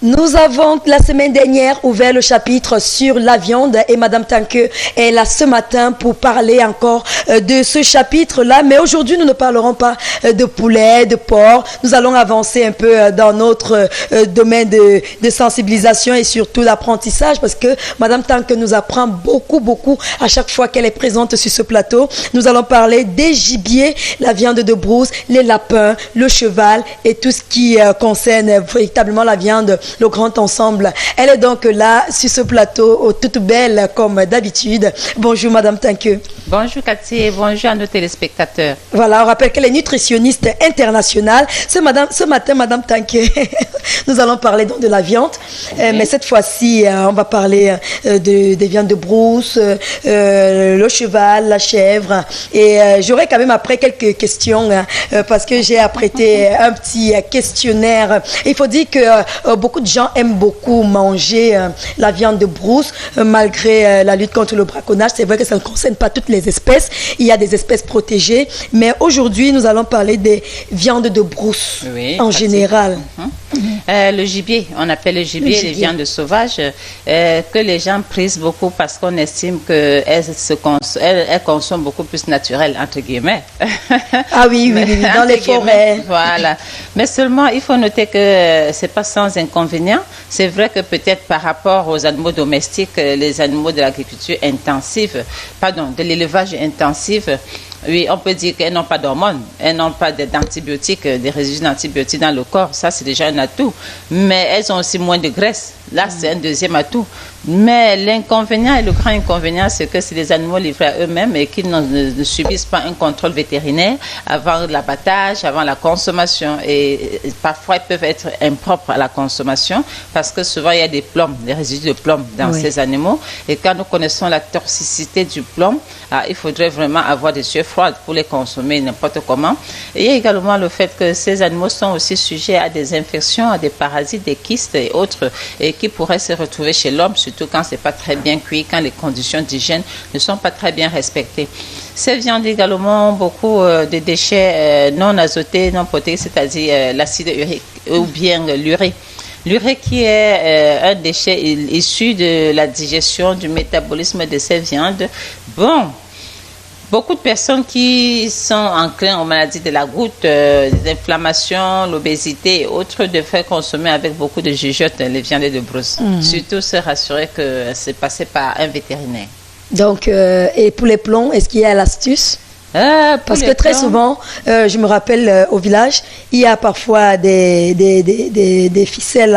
Nous avons la semaine dernière ouvert le chapitre sur la viande et Madame Tanque est là ce matin pour parler encore de ce chapitre-là. Mais aujourd'hui, nous ne parlerons pas de poulet, de porc. Nous allons avancer un peu dans notre domaine de sensibilisation et surtout d'apprentissage parce que Madame Tanque nous apprend beaucoup à chaque fois qu'elle est présente sur ce plateau. Nous allons parler des gibiers, la viande de brousse, les lapins, le cheval et tout ce qui concerne véritablement la viande, le grand ensemble. Elle est donc là sur ce plateau, toute belle comme d'habitude. Bonjour Madame Tanque. Bonjour Cathy et bonjour à nos téléspectateurs. Voilà, on rappelle qu'elle est nutritionniste internationale. Ce matin, Madame Tanque, nous allons parler donc de la viande, mais cette fois-ci, on va parler des viandes de brousse, le cheval, la chèvre. Et j'aurai quand même après quelques questions parce que j'ai apprêté un petit questionnaire. Il faut dire que beaucoup de gens aiment beaucoup manger la viande de brousse malgré la lutte contre le braconnage. C'est vrai que ça ne concerne pas toutes les espèces. Il y a des espèces protégées. Mais aujourd'hui, nous allons parler des viandes de brousse en général. Le gibier, on appelle le gibier les viandes sauvages que les gens prisent beaucoup parce qu'on estime qu'elles consomment beaucoup plus naturel, entre guillemets. Ah oui, dans les forêts. Voilà. Mais seulement, il faut noter que c'est pas sans inconvénient. C'est vrai que peut-être par rapport aux animaux domestiques, les animaux de l'agriculture intensive, de l'élevage intensif, oui, on peut dire qu'elles n'ont pas d'hormones, elles n'ont pas d'antibiotiques, des résidus d'antibiotiques dans le corps. Ça, c'est déjà un atout. Mais elles ont aussi moins de graisse. Là, c'est un deuxième atout. Mais l'inconvénient et le grand inconvénient, c'est que c'est des animaux livrés à eux-mêmes et qui ne subissent pas un contrôle vétérinaire avant l'abattage, avant la consommation. Et parfois, ils peuvent être impropres à la consommation parce que souvent, il y a des plombs, des résidus de plomb dans ces animaux. Et quand nous connaissons la toxicité du plomb, il faudrait vraiment avoir des yeux froids pour les consommer n'importe comment. Et il y a également le fait que ces animaux sont aussi sujets à des infections, à des parasites, des kystes et autres, et qui pourraient se retrouver chez l'homme, surtout quand c'est pas très bien cuit, quand les conditions d'hygiène ne sont pas très bien respectées. Ces viandes également ont beaucoup de déchets non azotés, non protéés, c'est-à-dire l'acide urique ou bien l'urée. L'urée qui est un déchet issu de la digestion, du métabolisme de ces viandes. Beaucoup de personnes qui sont enclins aux maladies de la goutte, l'inflammation, l'obésité et autres devraient consommer avec beaucoup de jugeote les viandes de brousse. Surtout se rassurer que c'est passé par un vétérinaire. Donc, et pour les plombs, est-ce qu'il y a l'astuce? Parce que très souvent, je me rappelle au village, il y a parfois des ficelles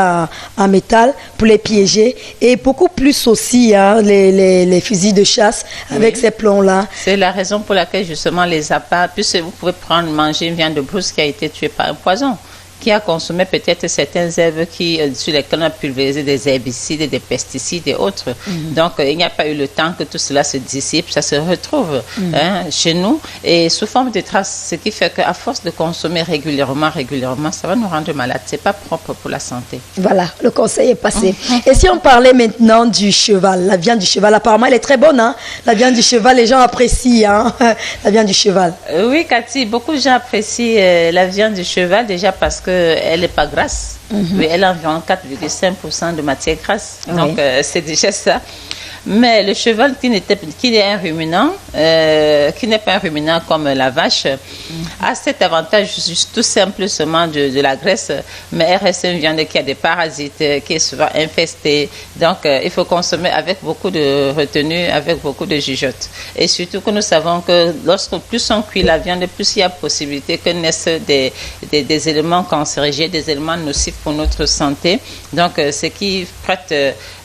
en métal pour les piéger et beaucoup plus aussi les fusils de chasse avec ces plombs-là. C'est la raison pour laquelle justement les appâts, puisque vous pouvez manger une viande de brousse qui a été tuée par un poison, qui a consommé peut-être certaines herbes sur lesquelles on a pulvérisé des herbicides, des pesticides et autres. Donc, il n'y a pas eu le temps que tout cela se dissipe, ça se retrouve chez nous et sous forme de traces, ce qui fait qu'à force de consommer régulièrement, ça va nous rendre malades. C'est pas propre pour la santé. Voilà, le conseil est passé. Et si on parlait maintenant du cheval, la viande du cheval, apparemment elle est très bonne, la viande du cheval, les gens apprécient la viande du cheval. Oui, Cathy, beaucoup de gens apprécient la viande du cheval déjà parce que elle n'est pas grasse. Oui, elle a environ 4,5% de matière grasse. Donc, c'est déjà ça. Mais le cheval qui est un ruminant, qui n'est pas un ruminant comme la vache, a cet avantage tout simplement de la graisse, mais elle reste une viande qui a des parasites, qui est souvent infestée. Donc, il faut consommer avec beaucoup de retenue, avec beaucoup de jugeote. Et surtout que nous savons que plus on cuit la viande, plus il y a possibilité que naissent des éléments cancérigènes, des éléments nocifs pour notre santé. Donc, ce qui prête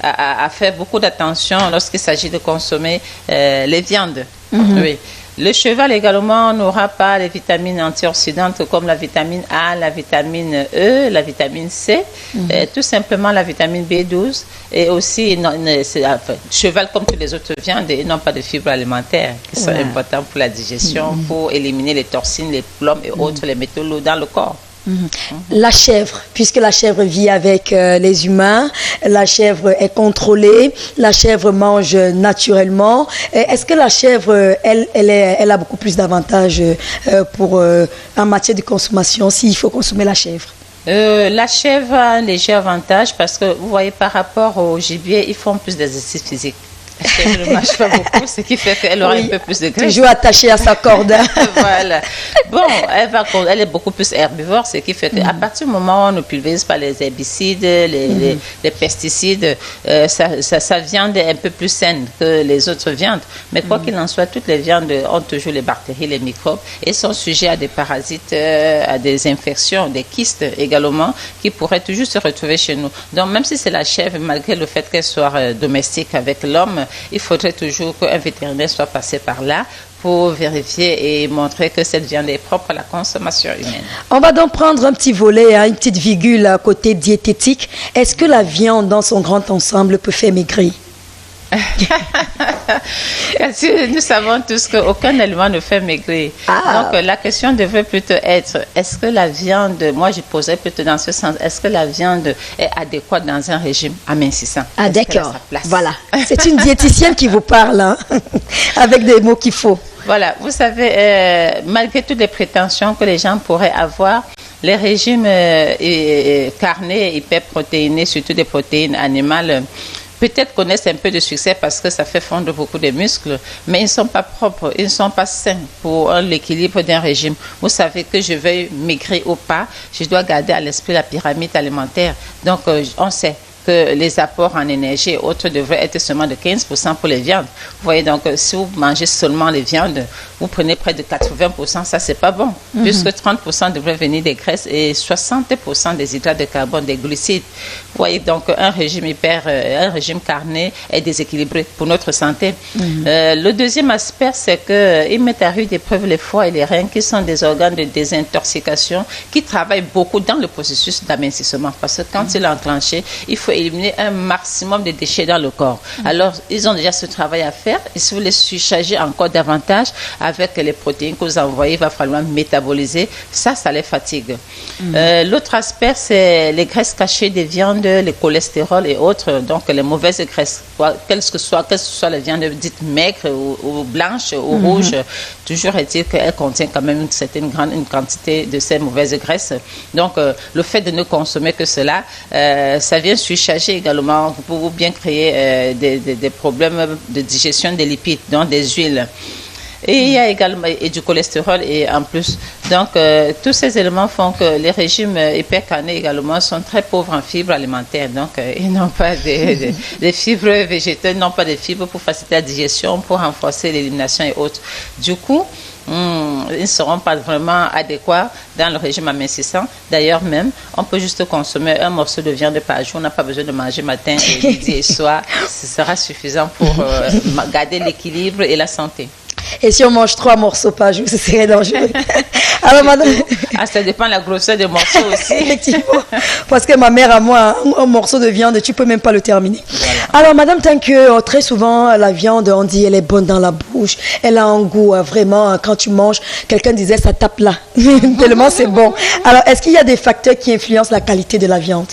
à faire beaucoup d'attention lorsqu'il s'agit de consommer les viandes. Oui. Le cheval également n'aura pas les vitamines antioxydantes comme la vitamine A, la vitamine E, la vitamine C, tout simplement la vitamine B12 et aussi cheval comme toutes les autres viandes, ils n'ont pas de fibres alimentaires qui sont importantes pour la digestion, pour éliminer les toxines, les plombs et autres, les métaux lourds dans le corps. La chèvre, puisque la chèvre vit avec les humains, la chèvre est contrôlée, la chèvre mange naturellement. Est-ce que la chèvre, elle a beaucoup plus d'avantages en matière de consommation, s'il faut consommer la chèvre? La chèvre a un léger avantage parce que, vous voyez, par rapport au gibier, ils font plus d'exercice physique. La chèvre ne marche pas beaucoup, ce qui fait qu'elle aura un peu plus de graisse. Toujours attachée à sa corde. Voilà. Bon, elle est beaucoup plus herbivore, ce qui fait qu'à partir du moment où on ne pulvérise pas les herbicides, les pesticides, sa viande est un peu plus saine que les autres viandes. Mais quoi qu'il en soit, toutes les viandes ont toujours les bactéries, les microbes et sont sujets à des parasites, à des infections, des kystes également, qui pourraient toujours se retrouver chez nous. Donc, même si c'est la chèvre, malgré le fait qu'elle soit domestique avec l'homme, il faudrait toujours qu'un vétérinaire soit passé par là pour vérifier et montrer que cette viande est propre à la consommation humaine. On va donc prendre un petit volet, une petite virgule à côté diététique. Est-ce que la viande dans son grand ensemble peut faire maigrir? Nous savons tous qu'aucun aliment ne fait maigrir. Donc la question devrait plutôt être, est-ce que la viande, moi je poserais plutôt dans ce sens, est-ce que la viande est adéquate dans un régime amincissant? Ah d'accord, voilà. C'est une diététicienne qui vous parle, hein, avec des mots qu'il faut. Voilà, vous savez, malgré toutes les prétentions que les gens pourraient avoir, les régimes carnés, hyperprotéinés, surtout des protéines animales, peut-être connaissent un peu de succès parce que ça fait fondre beaucoup de muscles, mais ils ne sont pas propres, ils ne sont pas sains pour l'équilibre d'un régime. Vous savez que je veuille maigrir ou pas, je dois garder à l'esprit la pyramide alimentaire. Donc, on sait que les apports en énergie et autres devraient être seulement de 15% pour les viandes. Vous voyez, donc, si vous mangez seulement les viandes, vous prenez près de 80%, ça, c'est pas bon. Puisque 30% devrait venir des graisses et 60% des hydrates de carbone, des glucides. Vous voyez, donc, un régime carné est déséquilibré pour notre santé. Le deuxième aspect, c'est qu'il met à rude épreuve les foies et les reins, qui sont des organes de désintoxication, qui travaillent beaucoup dans le processus d'amincissement. Parce que quand il est enclenché, il faut éliminer un maximum de déchets dans le corps. Alors, ils ont déjà ce travail à faire. Et si vous les surchargez encore davantage avec les protéines que vous envoyez, il va falloir métaboliser. Ça les fatigue. L'autre aspect, c'est les graisses cachées des viandes, les cholestérols et autres. Donc, les mauvaises graisses, quelles que soient les viandes dites maigres ou blanches ou rouges, toujours est-il qu'elles contiennent quand même une quantité de ces mauvaises graisses. Donc, le fait de ne consommer que cela, ça vient surcharger également pour bien créer des problèmes de digestion des lipides, donc des huiles. Et il y a également du cholestérol et en plus. Donc, tous ces éléments font que les régimes hypercarnés également sont très pauvres en fibres alimentaires. Donc, ils n'ont pas des fibres végétales, ils n'ont pas de fibres pour faciliter la digestion, pour renforcer l'élimination et autres. Du coup, ils ne seront pas vraiment adéquats dans le régime amincissant. D'ailleurs, même, on peut juste consommer un morceau de viande par jour. On n'a pas besoin de manger matin, midi et soir. Ce sera suffisant pour garder l'équilibre et la santé. Et si on mange 3 morceaux par jour, ce serait dangereux. Alors, madame... ça dépend de la grosseur des morceaux aussi. Effectivement. Parce que ma mère a moi un morceau de viande, tu ne peux même pas le terminer. Voilà. Alors, madame, tant que très souvent, la viande, on dit, elle est bonne dans la bouche. Elle a un goût, vraiment, quand tu manges, quelqu'un disait, ça tape là. Tellement c'est bon. Alors, est-ce qu'il y a des facteurs qui influencent la qualité de la viande?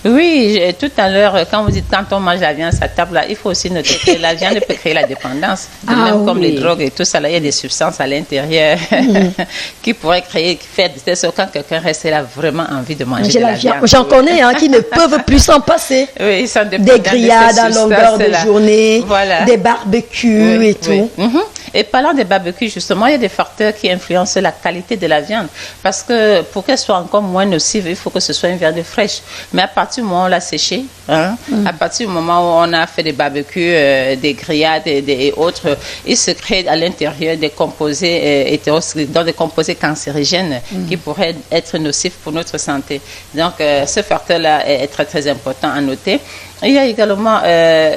Oui, tout à l'heure, quand vous dites quand on mange la viande, ça tape là, il faut aussi noter que la viande peut créer la dépendance. Même comme les drogues et tout ça, là, il y a des substances à l'intérieur qui pourraient faire de telle sorte que quand quelqu'un reste là, vraiment envie de manger de la viande. J'en connais qui ne peuvent plus s'en passer. Oui, ils sont des grillades à longueur de journée, des barbecues et tout. Et parlant des barbecues, justement, il y a des facteurs qui influencent la qualité de la viande. Parce que pour qu'elle soit encore moins nocive, il faut que ce soit une viande fraîche. Mais à partir du moment où on l'a séchée, à partir du moment où on a fait des barbecues, des grillades et autres, il se crée à l'intérieur des composés des composés cancérigènes qui pourraient être nocifs pour notre santé. Donc, ce facteur-là est très, très important à noter. Il y a également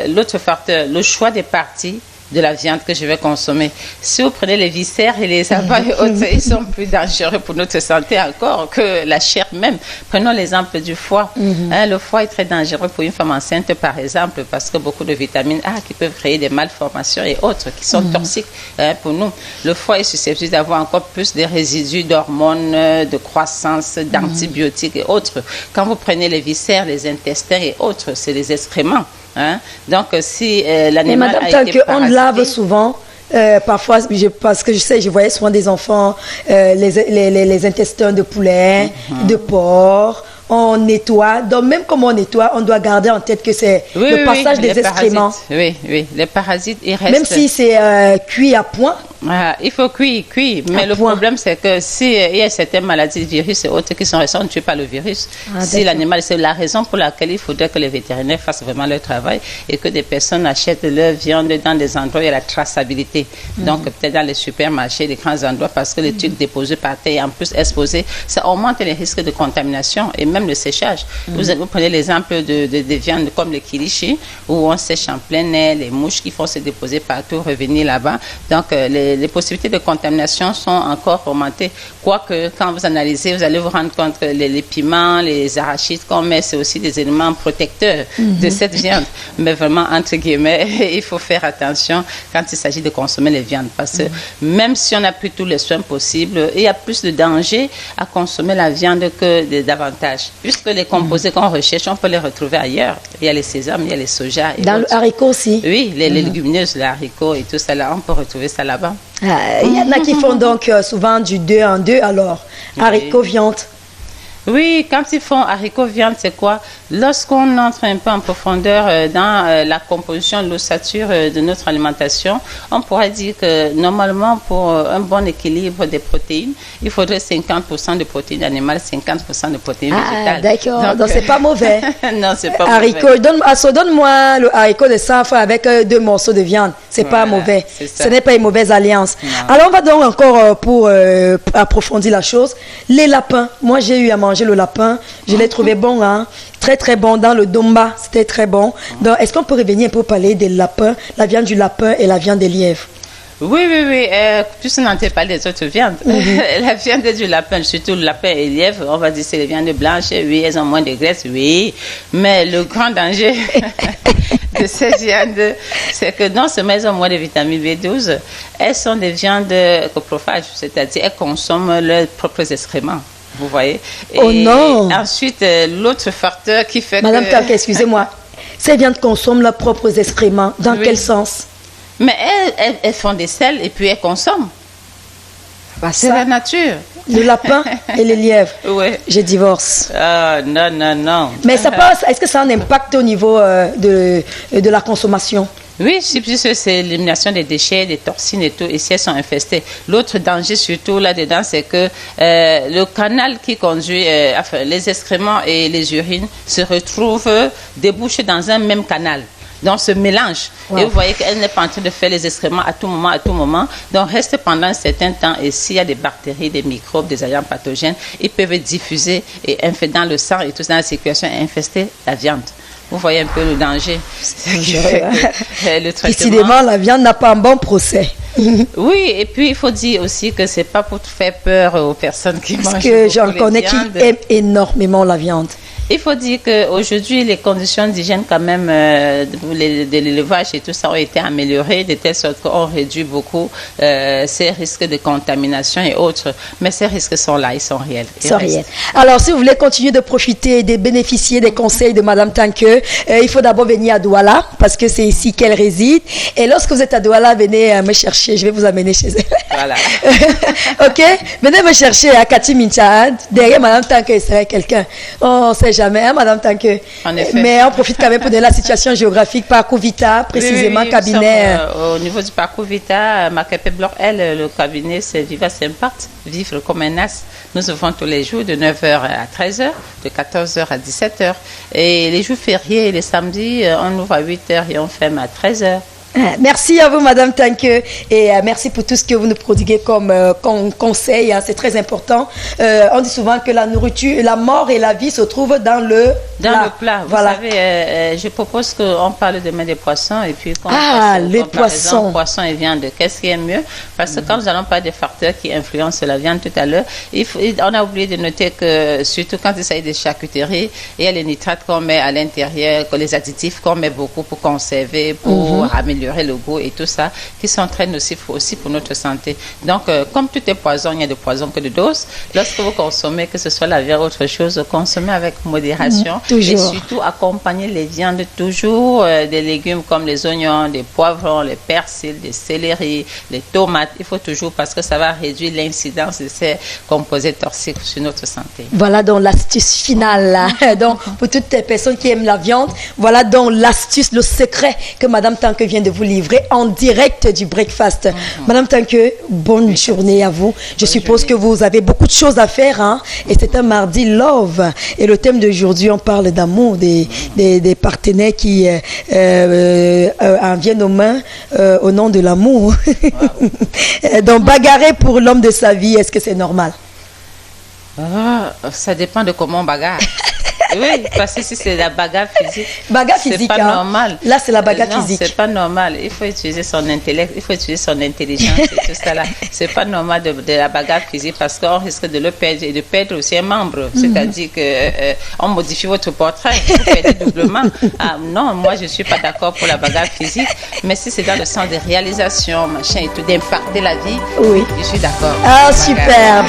l'autre facteur, le choix des parties de la viande que je vais consommer. Si vous prenez les viscères et les abats et autres, ils sont plus dangereux pour notre santé encore que la chair même. Prenons l'exemple du foie. Le foie est très dangereux pour une femme enceinte, par exemple, parce que beaucoup de vitamines A qui peuvent créer des malformations et autres qui sont toxiques pour nous. Le foie est susceptible d'avoir encore plus de résidus d'hormones, de croissance, d'antibiotiques et autres. Quand vous prenez les viscères, les intestins et autres, c'est les excréments. Donc, si l'animal mais madame, a tant été qu'on lave souvent, parfois, parce que je voyais souvent des enfants, les intestins de poulet, de porc, on nettoie. Donc, même comme on nettoie, on doit garder en tête que c'est le passage des excréments. Oui, les parasites, ils restent. Même si c'est cuit à point. Il faut cuire. Mais le problème, c'est que s'il y a certaines maladies, virus et autres qui sont récentes, on ne tue pas le virus. Si l'animal, c'est la raison pour laquelle il faudrait que les vétérinaires fassent vraiment leur travail et que des personnes achètent leur viande dans des endroits où il y a la traçabilité. Donc, peut-être dans les supermarchés, les grands endroits, parce que les trucs déposés par terre et en plus exposés, ça augmente les risques de contamination et même le séchage. Vous prenez l'exemple des viandes comme le kilichi, où on sèche en plein air, les mouches qui font se déposer partout, revenir là-bas. Donc, les possibilités de contamination sont encore augmentées. Quoique, quand vous analysez, vous allez vous rendre compte que les piments, les arachides qu'on met, c'est aussi des éléments protecteurs de cette viande. Mais vraiment, entre guillemets, il faut faire attention quand il s'agit de consommer les viandes. Parce que même si on a pris tous les soins possibles, il y a plus de danger à consommer la viande que d'avantages. Puisque les composés qu'on recherche, on peut les retrouver ailleurs. Il y a les sésames, il y a les soja. Dans le haricot aussi. Oui, les légumineuses, les haricots et tout ça là, on peut retrouver ça là-bas. Il y en a qui font donc souvent du 2 en 2 alors. Haricots, viande. Oui, quand ils font haricots viande, c'est quoi? Lorsqu'on entre un peu en profondeur dans la composition, l'ossature de notre alimentation, on pourrait dire que normalement, pour un bon équilibre des protéines, il faudrait 50% de protéines animales, 50% de protéines végétales. D'accord, donc c'est pas mauvais. Non, c'est pas mauvais. Donne-moi le haricot de 100 fois avec 2 morceaux de viande. C'est pas mauvais. Ce n'est pas une mauvaise alliance. Non. Alors, on va donc encore, pour approfondir la chose, les lapins. Moi, j'ai eu à manger le lapin. Je l'ai trouvé bon, hein. Très, très bon. Dans le domba, c'était très bon. Donc, est-ce qu'on peut revenir un peu parler des lapins, la viande du lapin et la viande des lièvres? Oui. Puisqu'on n'entend pas des autres viandes. La viande du lapin, surtout le lapin et le lièvre, on va dire c'est les viandes blanches. Oui, elles ont moins de graisse, oui. Mais le grand danger de ces viandes, c'est que non seulement elles ont moins de vitamine B12, elles sont des viandes coprophages, c'est-à-dire elles consomment leurs propres excréments. Vous voyez? Oh non! Ensuite, l'autre facteur qui fait Madame Tanquet, excusez-moi. Ces viandes consomment leurs propres excréments. Dans quel sens? Mais elles font des selles et puis elles consomment. C'est la nature. Le lapin et les lièvres. Oui. Je divorce. Non. Mais ça passe. Est-ce que ça a un impact au niveau de la consommation? Oui, puisque c'est l'élimination des déchets, des toxines et tout, et si elles sont infestées. L'autre danger surtout là-dedans, c'est que le canal qui conduit, les excréments et les urines se retrouvent débouchés dans un même canal. Donc, ce mélange. Wow. Et vous voyez qu'elle n'est pas en train de faire les excréments à tout moment. Donc, reste pendant un certain temps. Et s'il y a des bactéries, des microbes, des agents pathogènes, ils peuvent diffuser et dans le sang et tout ça, dans la circulation, et infester la viande. Vous voyez un peu le danger. Décidément, la viande n'a pas un bon procès. Oui, et puis il faut dire aussi que c'est pas pour faire peur aux personnes qui mangent. Parce que j'en connais qui aiment énormément la viande. Il faut dire qu'aujourd'hui, les conditions d'hygiène quand même de l'élevage et tout ça ont été améliorées de telle sorte qu'on réduit beaucoup ces risques de contamination et autres. Mais ces risques sont là, ils sont réels. Ils sont réels. Alors, si vous voulez continuer de profiter et de bénéficier des conseils de Madame Tanquet, il faut d'abord venir à Douala parce que c'est ici qu'elle réside. Et lorsque vous êtes à Douala, venez me chercher. Je vais vous amener chez elle. Voilà. OK? Venez me chercher à Kati Minchad. Derrière Madame Tanquet, il serait quelqu'un. Oh, on sait jamais, hein, Madame Tanquet. En effet. Mais on profite quand même pour de la situation géographique. Parcours Vita, précisément, oui, cabinet. Au niveau du Parcours Vita, Macapé Bloc L, le cabinet, c'est Viva Impact, vivre comme un as. Nous ouvrons tous les jours de 9h à 13h, de 14h à 17h. Et les jours fériés et les samedis, on ouvre à 8h et on ferme à 13h. Merci à vous, Madame Tanquet, et merci pour tout ce que vous nous prodiguez comme conseil. Hein, c'est très important. On dit souvent que la nourriture, la mort et la vie se trouvent dans le plat. Vous savez, je propose qu'on parle demain des poissons et puis qu'on les poissons. Poissons et viande. Qu'est-ce qui est mieux? Parce que quand nous allons parler des facteurs qui influencent la viande tout à l'heure, on a oublié de noter que surtout quand il s'agit des charcuteries, il y a les nitrates qu'on met à l'intérieur, les additifs qu'on met beaucoup pour conserver, pour améliorer le goût et tout ça, qui sont très nocifs aussi pour notre santé. Donc, comme tout est poison, il y a de poison que de doses. Lorsque vous consommez, que ce soit la viande ou autre chose, consommez avec modération Toujours. Et surtout accompagner les viandes toujours des légumes comme les oignons, des poivrons, les persils, les céleri, les tomates. Il faut toujours parce que ça va réduire l'incidence de ces composés toxiques sur notre santé. Voilà donc l'astuce finale. Là. Donc pour toutes les personnes qui aiment la viande, voilà donc l'astuce, le secret que Madame Tanque vient de vous livrer en direct du breakfast. Madame Tanque, bonne journée à vous. Je suppose que vous avez beaucoup de choses à faire. Hein? Et c'est un mardi Love. Et le thème d'aujourd'hui, on parle d'amour, des partenaires qui en viennent aux mains au nom de l'amour. Wow. Donc bagarrer pour l'homme de sa vie, est-ce que c'est normal? Ça dépend de comment on bagarre. Oui, parce que si c'est la bagarre physique, c'est pas normal. Là, c'est la bagarre physique. C'est pas normal. Il faut utiliser son intellect, il faut utiliser son intelligence et tout ça là. C'est pas normal de la bagarre physique parce qu'on risque de le perdre et de perdre aussi un membre. C'est-à-dire que on modifie votre portrait, vous perdez doublement. Ah, non, moi je suis pas d'accord pour la bagarre physique, mais si c'est dans le sens de réalisation, machin et tout, d'impacter la vie, oui, je suis d'accord. Ah, super.